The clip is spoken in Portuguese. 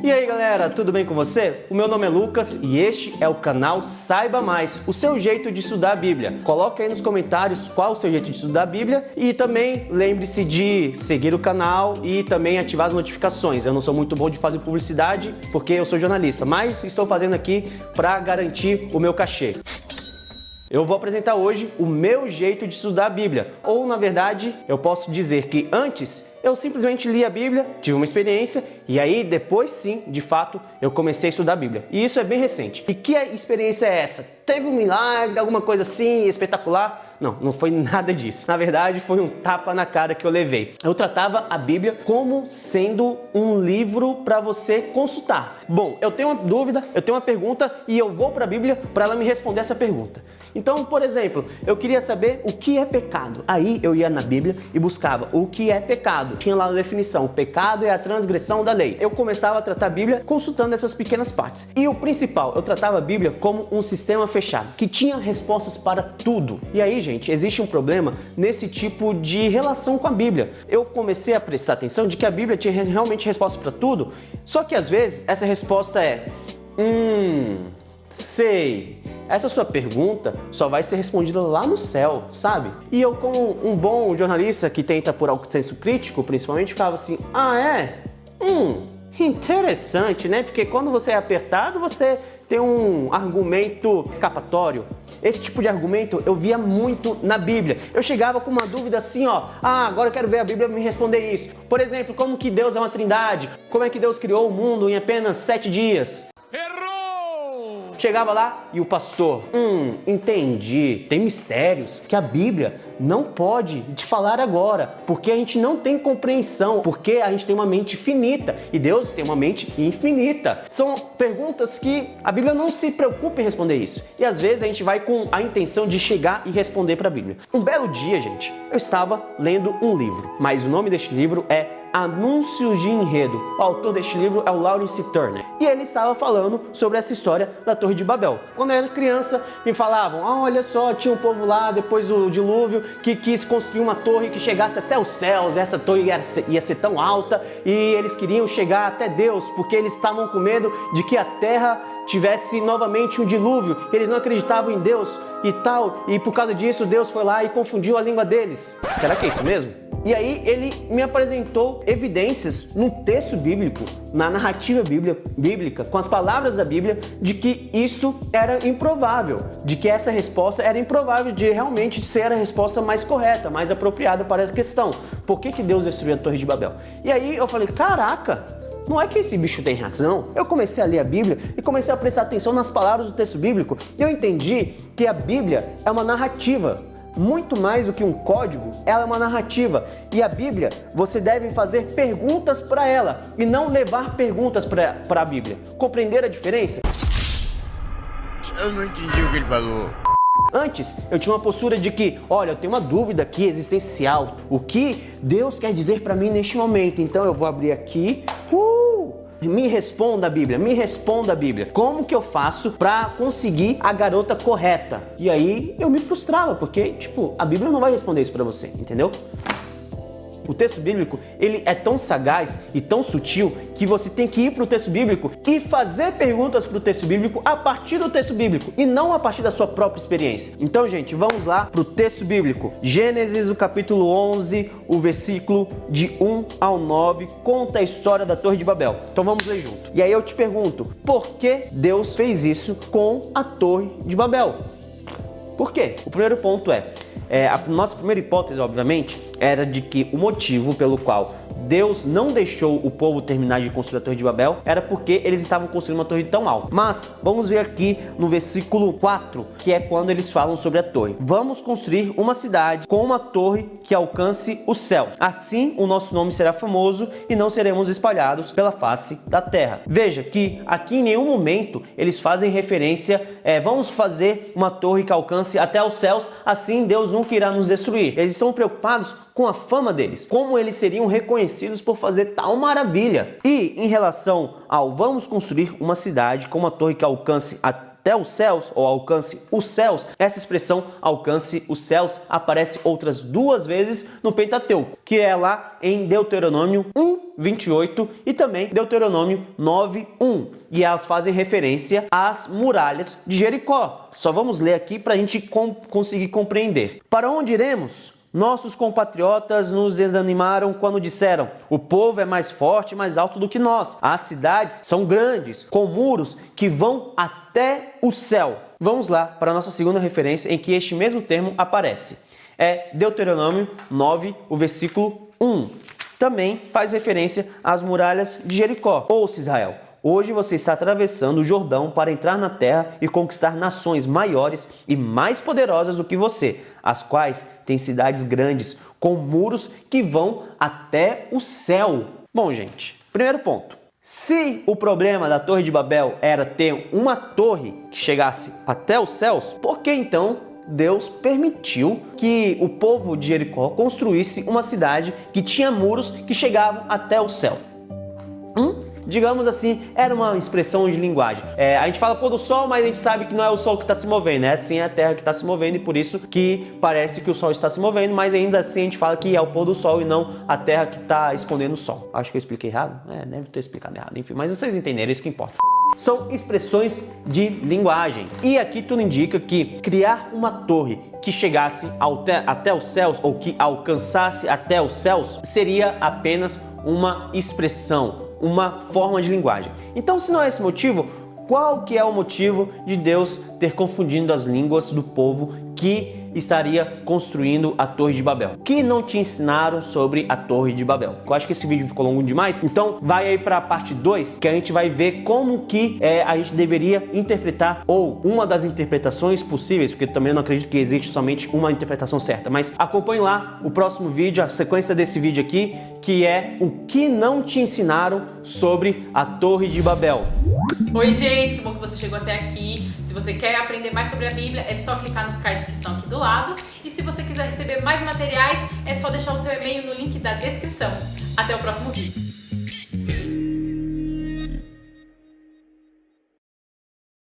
E aí galera, tudo bem com você? O meu nome é Lucas e este é o canal Saiba Mais, o seu jeito de estudar a Bíblia. Coloque aí nos comentários qual o seu jeito de estudar a Bíblia e também lembre-se de seguir o canal e também ativar as notificações. Eu não sou muito bom de fazer publicidade porque eu sou jornalista, mas estou fazendo aqui para garantir o meu cachê. Eu vou apresentar hoje o meu jeito de estudar a Bíblia. Ou, na verdade, eu posso dizer que antes eu simplesmente li a Bíblia, tive uma experiência e aí depois sim, de fato, eu comecei a estudar a Bíblia. E isso é bem recente. E que experiência é essa? Teve um milagre, alguma coisa assim espetacular? Não, não foi nada disso. Na verdade, foi um tapa na cara que eu levei. Eu tratava a Bíblia como sendo um livro para você consultar. Bom, eu tenho uma dúvida, eu tenho uma pergunta e eu vou para a Bíblia para ela me responder essa pergunta. Então, por exemplo, eu queria saber o que é pecado. Aí eu ia na Bíblia e buscava o que é pecado. Tinha lá a definição, o pecado é a transgressão da lei. Eu começava a tratar a Bíblia consultando essas pequenas partes. E o principal, eu tratava a Bíblia como um sistema fechado, que tinha respostas para tudo. E aí, gente, existe um problema nesse tipo de relação com a Bíblia. Eu comecei a prestar atenção de que a Bíblia tinha realmente respostas para tudo, só que às vezes essa resposta é sei. Essa sua pergunta só vai ser respondida lá no céu, sabe? E eu, como um bom jornalista que tenta por algo senso crítico, principalmente, ficava assim, interessante, né? Porque quando você é apertado, você tem um argumento escapatório. Esse tipo de argumento eu via muito na Bíblia. Eu chegava com uma dúvida assim, agora eu quero ver a Bíblia me responder isso. Por exemplo, como que Deus é uma trindade? Como é que Deus criou o mundo em apenas 7 dias? Chegava lá e o pastor, entendi, tem mistérios que a Bíblia não pode te falar agora, porque a gente não tem compreensão, porque a gente tem uma mente finita e Deus tem uma mente infinita. São perguntas que a Bíblia não se preocupa em responder isso. E às vezes a gente vai com a intenção de chegar e responder para a Bíblia. Um belo dia, gente, eu estava lendo um livro, mas o nome deste livro é Anúncios de Enredo. O autor deste livro é o Lawrence Turner. E ele estava falando sobre essa história da Torre de Babel. Quando eu era criança, me falavam, olha só, tinha um povo lá depois do dilúvio que quis construir uma torre que chegasse até os céus. Essa torre ia ser tão alta e eles queriam chegar até Deus porque eles estavam com medo de que a terra tivesse novamente um dilúvio. Eles não acreditavam em Deus e tal. E por causa disso, Deus foi lá e confundiu a língua deles. Será que é isso mesmo? E aí ele me apresentou evidências no texto bíblico, na narrativa bíblica, com as palavras da Bíblia, de que isso era improvável, de que essa resposta era improvável de realmente ser a resposta mais correta, mais apropriada para a questão. Por que Deus destruiu a Torre de Babel? E aí eu falei, caraca! Não é que esse bicho tem razão? Eu comecei a ler a Bíblia e comecei a prestar atenção nas palavras do texto bíblico e eu entendi que a Bíblia é uma narrativa. Muito mais do que um código, ela é uma narrativa. E a Bíblia, você deve fazer perguntas para ela e não levar perguntas para a Bíblia. Compreender a diferença? Eu não entendi o que ele falou. Antes, eu tinha uma postura de que, olha, eu tenho uma dúvida aqui existencial. O que Deus quer dizer para mim neste momento? Então eu vou abrir aqui. Me responda a Bíblia, me responda a Bíblia. Como que eu faço para conseguir a garota correta? E aí eu me frustrava, porque, a Bíblia não vai responder isso para você, entendeu? O texto bíblico, ele é tão sagaz e tão sutil que você tem que ir para o texto bíblico e fazer perguntas para o texto bíblico a partir do texto bíblico e não a partir da sua própria experiência. Então, gente, vamos lá para o texto bíblico. Gênesis, o capítulo 11, o versículo de 1 ao 9, conta a história da Torre de Babel. Então vamos ler junto. E aí eu te pergunto, por que Deus fez isso com a Torre de Babel? Por quê? O primeiro ponto a nossa primeira hipótese, obviamente, era de que o motivo pelo qual Deus não deixou o povo terminar de construir a Torre de Babel era porque eles estavam construindo uma torre tão alta. Mas vamos ver aqui no versículo 4, que é quando eles falam sobre a torre. Vamos construir uma cidade com uma torre que alcance os céus. Assim o nosso nome será famoso e não seremos espalhados pela face da terra. Veja que aqui em nenhum momento eles fazem referência, vamos fazer uma torre que alcance até os céus, assim Deus nunca irá nos destruir. Eles estão preocupados com a fama deles, como eles seriam reconhecidos por fazer tal maravilha. E em relação ao vamos construir uma cidade com uma torre que alcance até os céus, ou alcance os céus, essa expressão alcance os céus aparece outras 2 vezes no Pentateuco, que é lá em Deuteronômio 1:28 e também Deuteronômio 9:1. E elas fazem referência às muralhas de Jericó. Só vamos ler aqui para a gente conseguir compreender. Para onde iremos? Nossos compatriotas nos desanimaram quando disseram: o povo é mais forte e mais alto do que nós. As cidades são grandes, com muros que vão até o céu. Vamos lá para a nossa segunda referência em que este mesmo termo aparece. É Deuteronômio 9, o versículo 1. Também faz referência às muralhas de Jericó. Ouça, Israel, hoje você está atravessando o Jordão para entrar na terra e conquistar nações maiores e mais poderosas do que você, as quais têm cidades grandes, com muros que vão até o céu. Bom, gente, primeiro ponto. Se o problema da Torre de Babel era ter uma torre que chegasse até os céus, por que então Deus permitiu que o povo de Jericó construísse uma cidade que tinha muros que chegavam até o céu? Digamos assim, era uma expressão de linguagem. A gente fala pôr do sol, mas a gente sabe que não é o sol que está se movendo, né? Sim, é a terra que está se movendo e por isso que parece que o sol está se movendo, mas ainda assim a gente fala que é o pôr do sol e não a terra que está escondendo o sol. Acho que eu expliquei errado? Deve ter explicado errado, enfim, mas vocês entenderam, é isso que importa. São expressões de linguagem. E aqui tudo indica que criar uma torre que chegasse até os céus ou que alcançasse até os céus seria apenas uma expressão, uma forma de linguagem. Então, se não é esse motivo, qual que é o motivo de Deus ter confundido as línguas do povo que estaria construindo a Torre de Babel? Que não te ensinaram sobre a Torre de Babel? Eu acho que esse vídeo ficou longo demais, então vai aí para a parte 2, que a gente vai ver como que a gente deveria interpretar, ou uma das interpretações possíveis, porque também eu não acredito que existe somente uma interpretação certa, mas acompanhe lá o próximo vídeo, a sequência desse vídeo aqui, que é o que não te ensinaram sobre a Torre de Babel. Oi, gente, que bom que você chegou até aqui. Se você quer aprender mais sobre a Bíblia, é só clicar nos cards que estão aqui do lado. E se você quiser receber mais materiais, é só deixar o seu e-mail no link da descrição. Até o próximo vídeo.